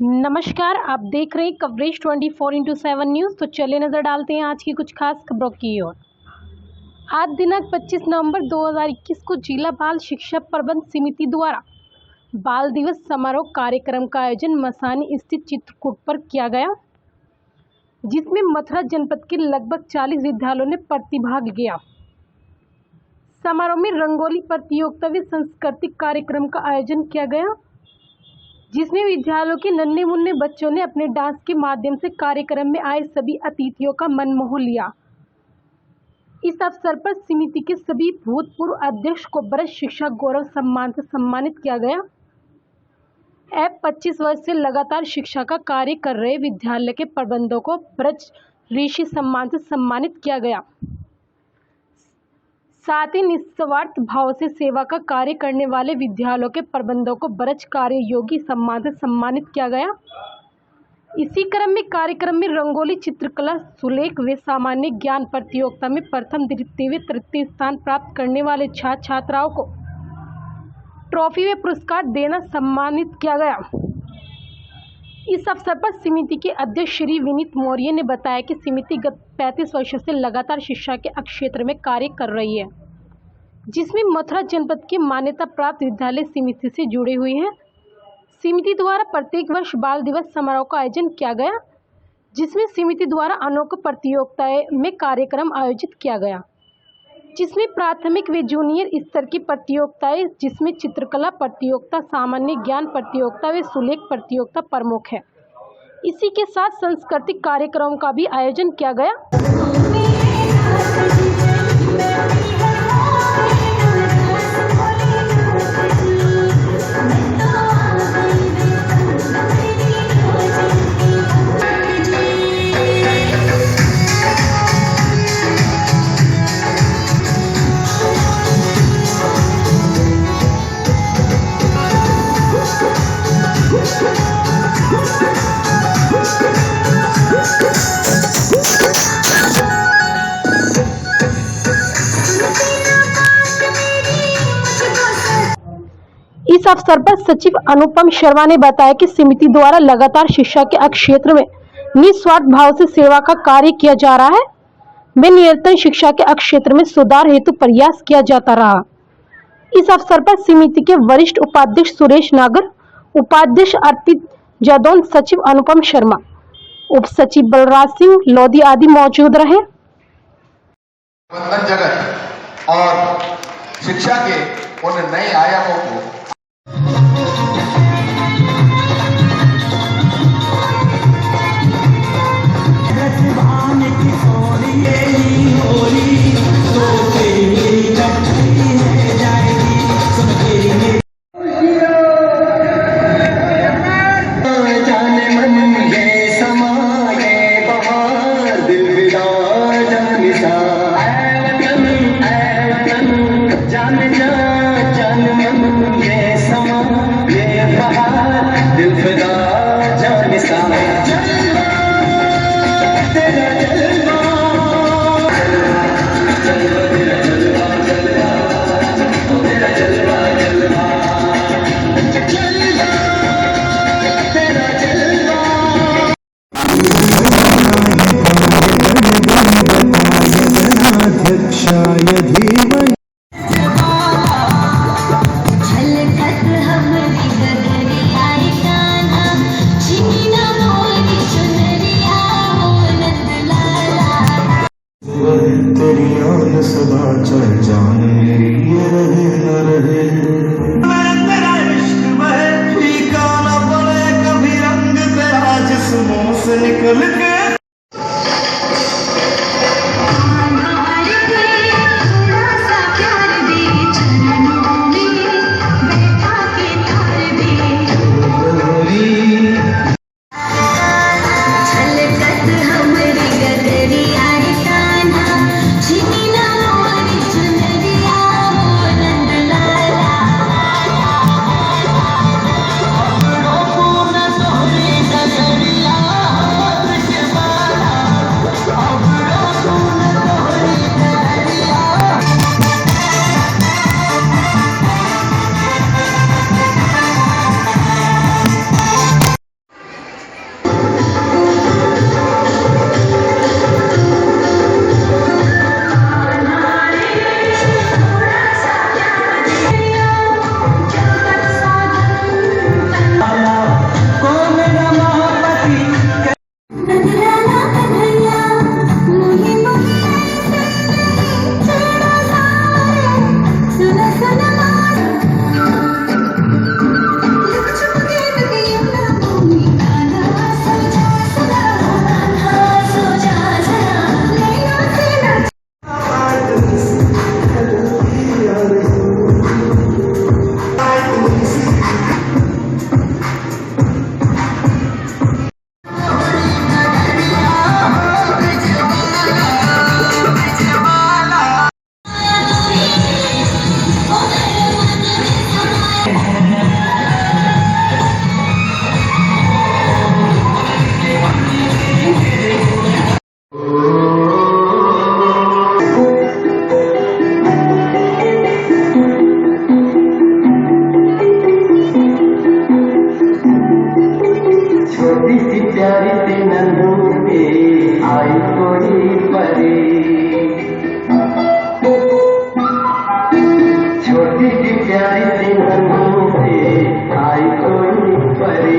नमस्कार, आप देख रहे हैं कवरेज 24x7 न्यूज़। तो चलिए नज़र डालते हैं आज की कुछ खास खबरों की ओर। आज दिनांक 25 नवंबर 2021 को जिला बाल शिक्षा प्रबंध समिति द्वारा बाल दिवस समारोह कार्यक्रम का आयोजन मसानी स्थित चित्रकूट पर किया गया, जिसमें मथुरा जनपद के लगभग 40 विद्यालयों ने प्रतिभाग किया। समारोह में रंगोली प्रतियोगिता व सांस्कृतिक कार्यक्रम का आयोजन किया गया, जिसमें विद्यालयों के नन्हे मुन्ने बच्चों ने अपने डांस के माध्यम से कार्यक्रम में आए सभी अतिथियों का मन मोह लिया। इस अवसर पर समिति के सभी भूतपूर्व अध्यक्ष को ब्रज शिक्षा गौरव सम्मान से सम्मानित किया गया। 25 वर्ष से लगातार शिक्षा का कार्य कर रहे विद्यालय के प्रबंधकों को ब्रज ऋषि सम्मान से सम्मानित किया गया। साथ ही निस्वार्थ भाव से सेवा का कार्य करने वाले विद्यालयों के प्रबंधकों को ब्रज कार्य योगी सम्मान से सम्मानित किया गया। इसी क्रम में कार्यक्रम में रंगोली, चित्रकला, सुलेख व सामान्य ज्ञान प्रतियोगिता में प्रथम, द्वितीय व तृतीय स्थान प्राप्त करने वाले छात्र छात्राओं को ट्रॉफी व पुरस्कार देना सम्मानित किया गया। इस अवसर पर समिति के अध्यक्ष श्री विनीत मौर्य ने बताया कि समिति गत 35 वर्षों से लगातार शिक्षा के क्षेत्र में कार्य कर रही है, जिसमें मथुरा जनपद के मान्यता प्राप्त विद्यालय समिति से जुड़े हुए हैं। समिति द्वारा प्रत्येक वर्ष बाल दिवस समारोह का आयोजन किया गया, जिसमें समिति द्वारा अनोखी प्रतियोगिताएं में कार्यक्रम आयोजित किया गया, जिसमें प्राथमिक व जूनियर स्तर की प्रतियोगिताएं, जिसमें चित्रकला प्रतियोगिता, सामान्य ज्ञान प्रतियोगिता व सुलेख प्रतियोगिता प्रमुख है। इसी के साथ सांस्कृतिक कार्यक्रम का भी आयोजन किया गया। इस अवसर पर सचिव अनुपम शर्मा ने बताया कि समिति द्वारा लगातार शिक्षा के क्षेत्र में निस्वार्थ भाव से सेवा का कार्य किया जा रहा है। में निरंतर शिक्षा के क्षेत्र में सुधार हेतु प्रयास किया जाता रहा। इस अवसर पर समिति के वरिष्ठ उपाध्यक्ष सुरेश नागर, उपाध्यक्ष अर्पित जादौन, सचिव अनुपम शर्मा, उप सचिव बलराज सिंह लोधी आदि मौजूद रहे। जगत और शिक्षा के उन नए आयामों को तेरी आन सदा चल जाने ये रहे न रहे। मैं तेरा इश्क में फीका न पड़े कभी रंग तेरा जिस्मों से निकल के। छोटी सी प्यारी सी नन्हू से आई कोई परी, छोटी सी प्यारी सी नन्हू से आई कोई परी।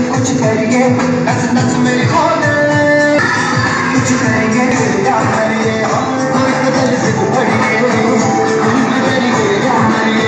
कुछ करिए नस नस मेरी खोले, कुछ करेंगे क्या करिए कोई कदर से बढ़िए मेरी क्या करिए।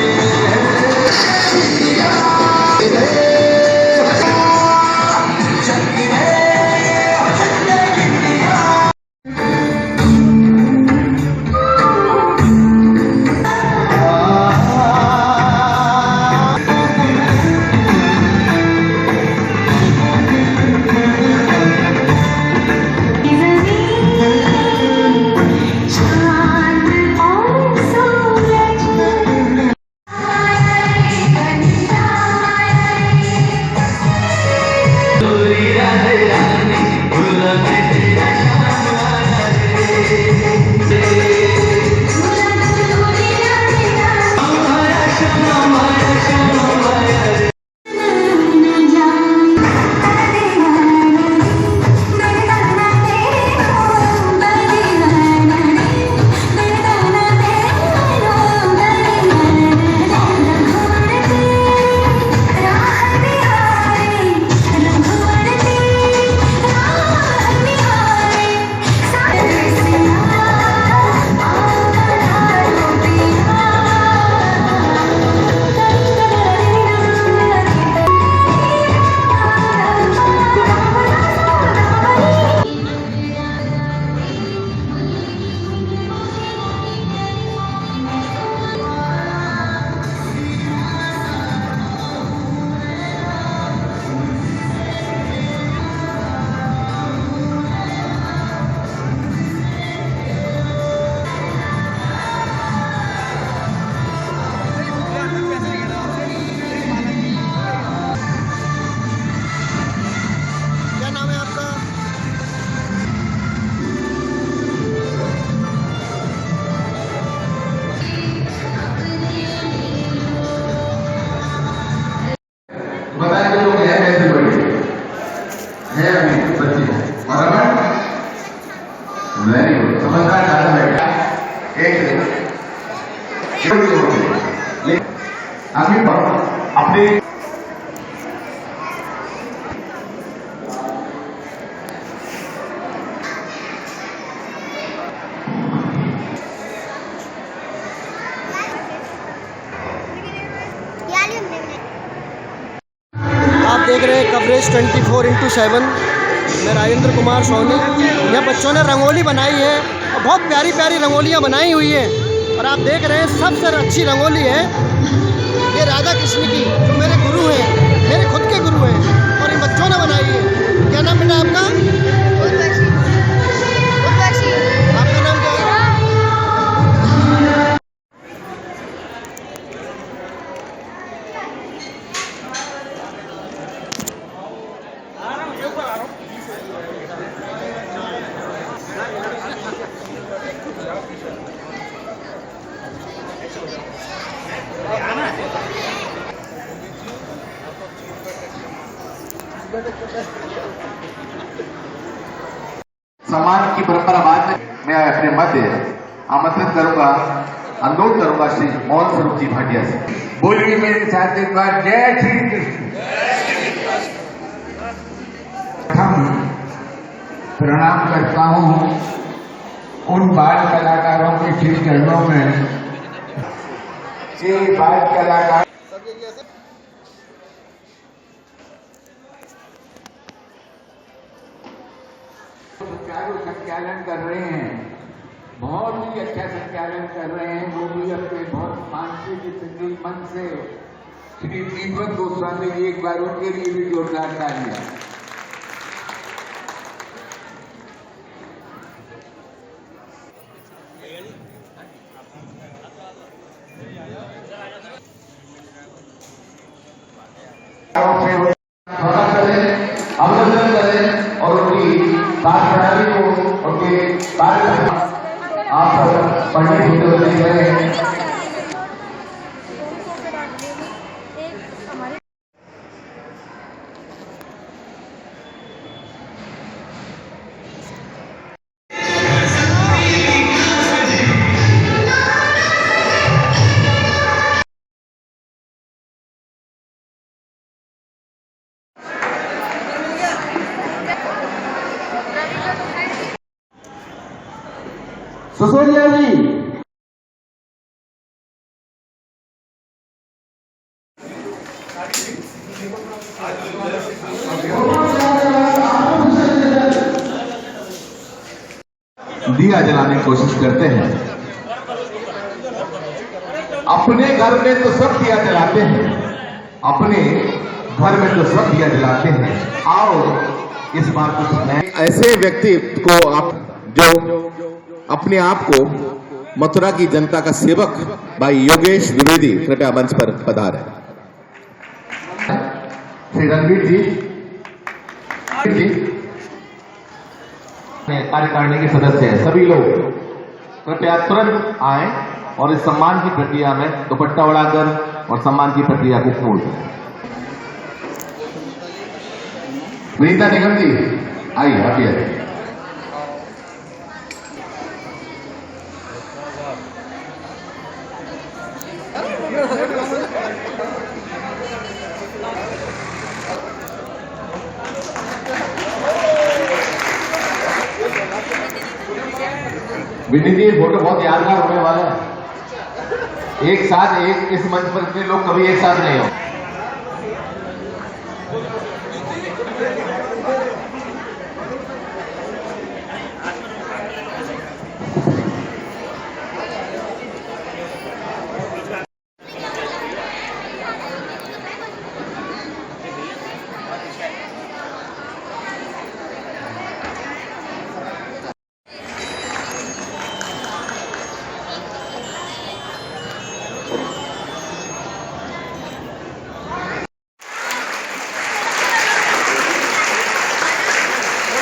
वेरी गुड, समझदार ज्यादा बैठा एक आगे बढ़ो अपने आप देख रहे हैं कवरेज 24x7। मैं राजेंद्र कुमार सोनी। यह बच्चों ने रंगोली बनाई है और बहुत प्यारी प्यारी रंगोलियाँ बनाई हुई है और आप देख रहे हैं सबसे अच्छी रंगोली है ये राधा कृष्ण की, जो मेरे गुरु हैं, मेरे खुद के गुरु हैं और इन बच्चों ने बनाई है। क्या नाम बेटा आपका? आपका नाम क्या है? सम्मान की परंपरा बाद में मैं अपने मध्य आमंत्रित करूंगा, अनुरोध करूंगा श्री मोहन स्वरूप जी भाटिया से। बोलिए मेरे साथ एक बार, जय श्री कृष्ण। प्रणाम करता हूं उन बाल कलाकारों के श्री चरणों में ये बात कलाकार सुचारू संचालन कर रहे हैं, बहुत ही अच्छा संचालन कर रहे हैं। वो भी अपने बहुत मानसिक संगीत मन से श्री दीपक गोस्वामी जी, एक बार उनके लिए भी जोरदार तालियां। अभिनंदन करें और उनकी कार्यप्रणाली को, उनके कार्य आप सब पंडित होते हुए देख रहे हैं। सुसोदिया जी, दिया जलाने की कोशिश करते हैं। अपने घर में तो सब दिया जलाते हैं, अपने घर में तो सब दिया जलाते हैं। आओ इस बार कुछ नए ऐसे व्यक्ति को आप जो अपने आप को मथुरा की जनता का सेवक भाई योगेश द्विवेदी कृपया मंच पर पधारे। श्री रणवीर जी कार्यकारिणी के सदस्य हैं, सभी लोग कृपया तुरंत आए और इस सम्मान की प्रक्रिया में दुपट्टा उड़ाकर और सम्मान की प्रक्रिया को पूर्ण करें। विनीता निगम जी आइए, आप आइए। विनीत जी, फोटो बहुत यादगार होने वाला है। एक साथ एक इस मंच पर इतने लोग कभी एक साथ नहीं हो।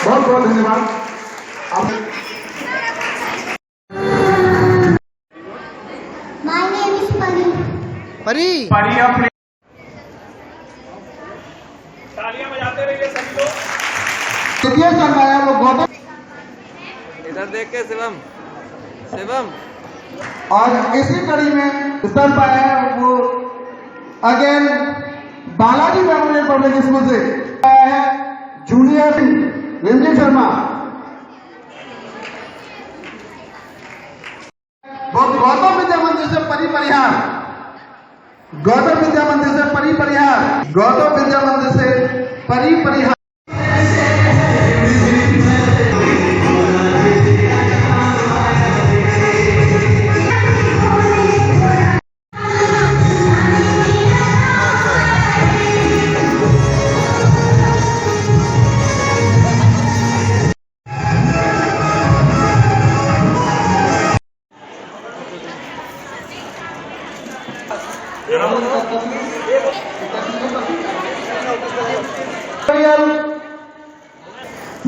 बहुत बहुत धन्यवाद। My name is Pari. परी पारी अपने द्वितीय स्थान पाया वो गौतम, इधर देख के शिवम शिवम और इसी कड़ी में स्थान पाया है वो again Balaji memorial public school से आया है जूनियर रंजीत शर्मा। गौतम विद्या मंदिर से परी परिहार, गौतम विद्या मंदिर से परी परिहार, गौतम विद्या मंदिर से परी परिहार।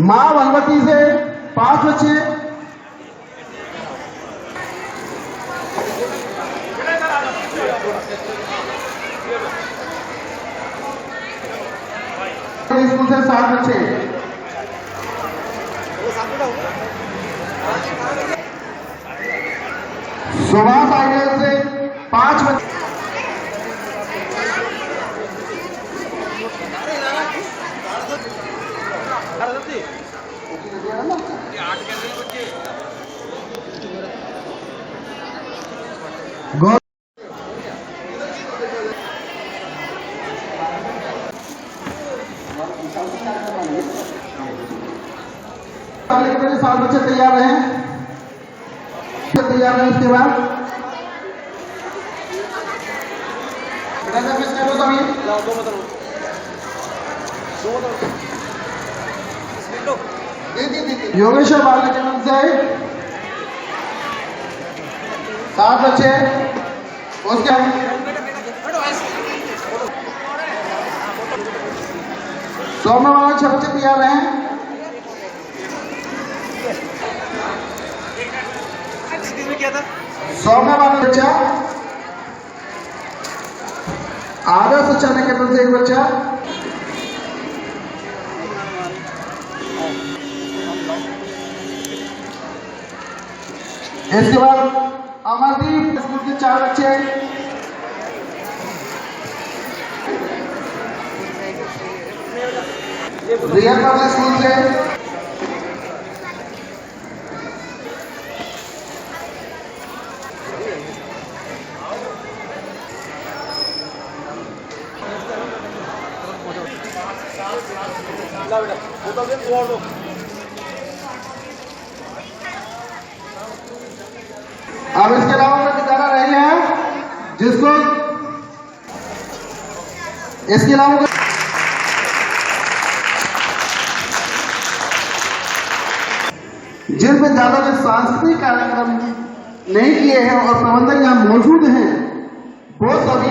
मां भगवती से 5 बच्चे, स्कूल से 7 बच्चे, सुभाष आइडियल से 5 बच्चे, तैयार रहें। तैयार रहें। इसके बाद योगेश्वर बाल चैनल से 7 बच्चे, उसके सौम्य वाला 6 बच्चे तैयार रहें। सौम्य वाला बच्चा, आदर्श उच्चारण के तरफ से 1 बच्चा, इसके बाद अमरदीप स्कूल के 4 बच्चे, रियल पब्लिक स्कूल से अब इसके अलावा प्रतिकारा रही है जिसको इसके अलावा जिन विद्यालयों ने सांस्कृतिक कार्यक्रम नहीं किए हैं और प्रबंधक यहाँ मौजूद हैं, वो सभी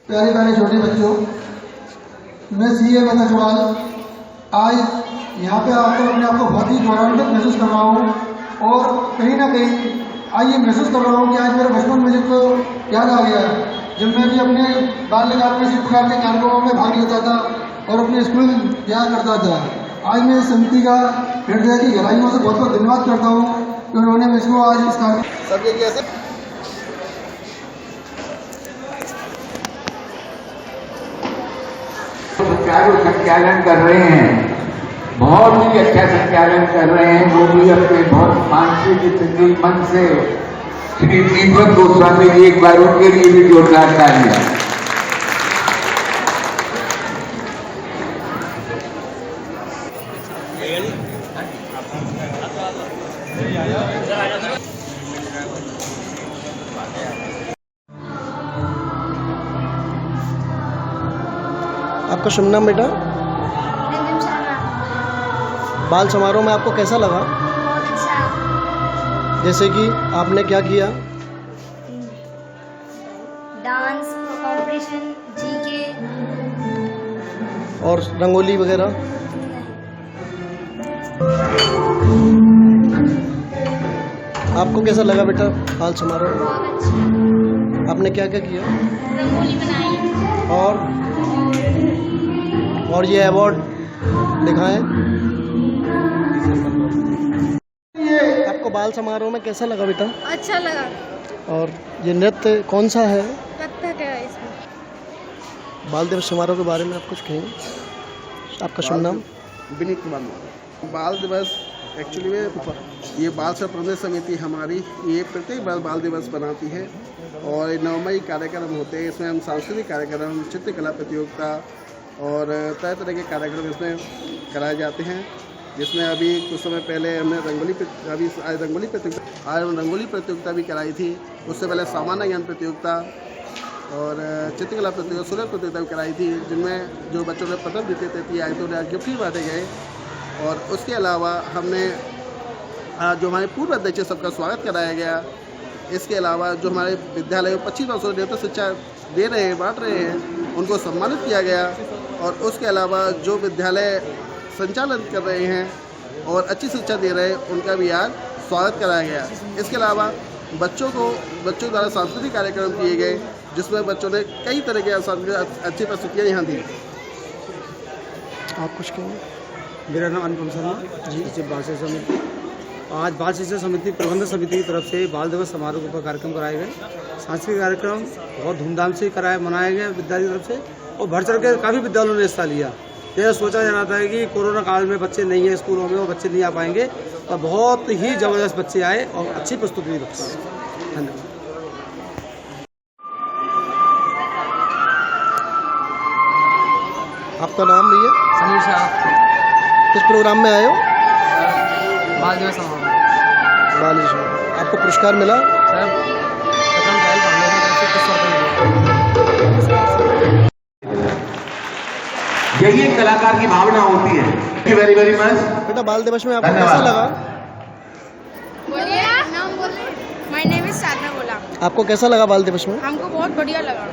प्यारे प्यारे छोटे बच्चों, मैं सीए मेधा चौहान आज यहाँ पे आकर अपने आप को बहुत ही गौरवान्वित महसूस कर रहा हूँ और कहीं ना कहीं आज ये महसूस कर रहा हूँ कि आज मेरे बचपन में मुझको याद आ गया जब मैं भी अपने बाल्यकाल में इसी प्रकार के कार्यक्रमों में भाग लेता था और अपने स्कूल जाया करता था। आज मैं इस समिति का हृदय की गहराइयों से बहुत बहुत धन्यवाद करता हूँ कि उन्होंने मुझको आज इस कार्य संचालन कर रहे हैं, बहुत ही अच्छा संचालन कर रहे हैं। वो भी अपने बहुत मानसिक संगीत मन से श्री दीपक गोस्वामी जी, एक बार उनके लिए भी जोरदार तालियां। आपका शुभ नाम बेटा? बाल समारोह में आपको कैसा लगा? बहुत अच्छा। जैसे कि आपने क्या किया? डांस, कॉम्पिटिशन, जीके और रंगोली वगैरह? आपको कैसा लगा बेटा बाल समारोह? बहुत अच्छा। आपने क्या क्या किया? रंगोली बनाई और ये अवार्ड दिखाएं। आपको बाल समारोह में कैसा लगा बेटा? अच्छा लगा। और ये नृत्य कौन सा है? कथक है इसमें। बाल दिवस समारोह के बारे में आप कुछ कहेंगे? आपका शुभ नाम? विनीत कुमार। बाल दिवस एक्चुअली में ये बाल प्रबंधन समिति हमारी ये प्रत्येक बाल दिवस बनाती है और नवमई कार्यक्रम होते हैं। इसमें हम सांस्कृतिक कार्यक्रम, चित्रकला प्रतियोगिता और तरह तरह के कार्यक्रम इसमें कराए जाते हैं, जिसमें अभी कुछ समय पहले हमने रंगोली प्रतियोगिता भी कराई थी। उससे पहले सामान्य ज्ञान प्रतियोगिता और चित्रकला प्रतियोगिता, सुलभ प्रतियोगिता भी कराई थी, जिनमें जो बच्चों ने प्रथम द्वितीय तृतीय आए थे उन्हें गिफ्ट भी बांटे गए। और उसके अलावा हमने जो हमारे पूर्व अध्यक्ष सबका स्वागत कराया गया। इसके अलावा जो हमारे विद्यालय 25 वर्षों से शिक्षा दे रहे हैं, बांट रहे हैं, उनको सम्मानित किया गया। और उसके अलावा जो विद्यालय संचालन कर रहे हैं और अच्छी शिक्षा दे रहे हैं, उनका भी आज स्वागत कराया गया। इसके अलावा बच्चों द्वारा सांस्कृतिक कार्यक्रम किए गए, जिसमें बच्चों ने कई तरह के सांस्कृतिक अच्छी प्रस्तुतियाँ यहाँ दी। आप कुछ कहेंगे? मेरा नाम अनुपम शर्मा जी, सचिव बाल शिक्षा समिति। आज बाल शिक्षा समिति प्रबंधन समिति की तरफ से बाल दिवस समारोह पर कार्यक्रम कराए गए। सांस्कृतिक कार्यक्रम बहुत धूमधाम से मनाया गया विद्यालय की तरफ से, और बढ़ चढ़ के काफ़ी विद्यालयों ने हिस्सा लिया। यह सोचा जा रहा था कि कोरोना काल में बच्चे नहीं हैं स्कूलों में और बच्चे नहीं आ पाएंगे, तो बहुत ही ज़बरदस्त बच्चे आए और अच्छी प्रस्तुति दी। धन्यवाद। आपका नाम भैया? समीर शाह, किस प्रोग्राम में आए हो? बाल दिवस समारोह। बाल दिवस। आपको पुरस्कार मिला? सर प्रथम प्राइज हम लोगों को 2500 रुपये मिला। यही एक कलाकार की भावना होती है। Thank you very very much. बेटा बाल दिवस में आपको धन्यवाद। कैसा लगा? बोलिए नाम बोलिए। माय नेम इज साधना बोला। आपको कैसा लगा बाल दिवस में? हमको बहुत बढ़िया लगा।